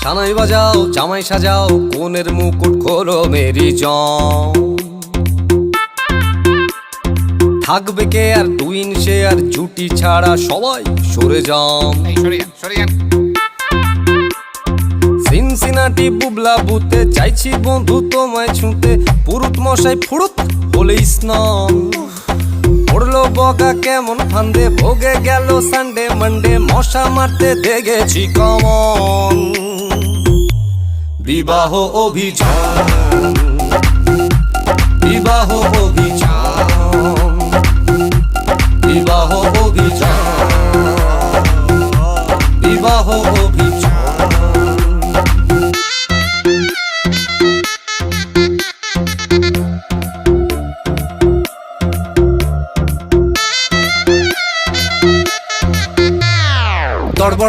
সানাই বাজাও জামাই সাজাও কোনের মুকুট খোলো মেরি জম। থাকবে কে আর টুইন সে আর জুটি ছাড়া সবাই সরে যাম। সিনসিনাটি বুবলা বুতে চাইছি বন্ধু তোমায় ছুঁতে, পুরুত মশাই ফুরুত বলে স্নান। পড়লো বগা কেমন ফান্দে, ভোগে গেল সানডে মানডে, মশা মারতে দেখেছি কমন। বিবাহ অভিযান, বিবাহ অভিযান, বিবাহ অভিযান, বিবাহ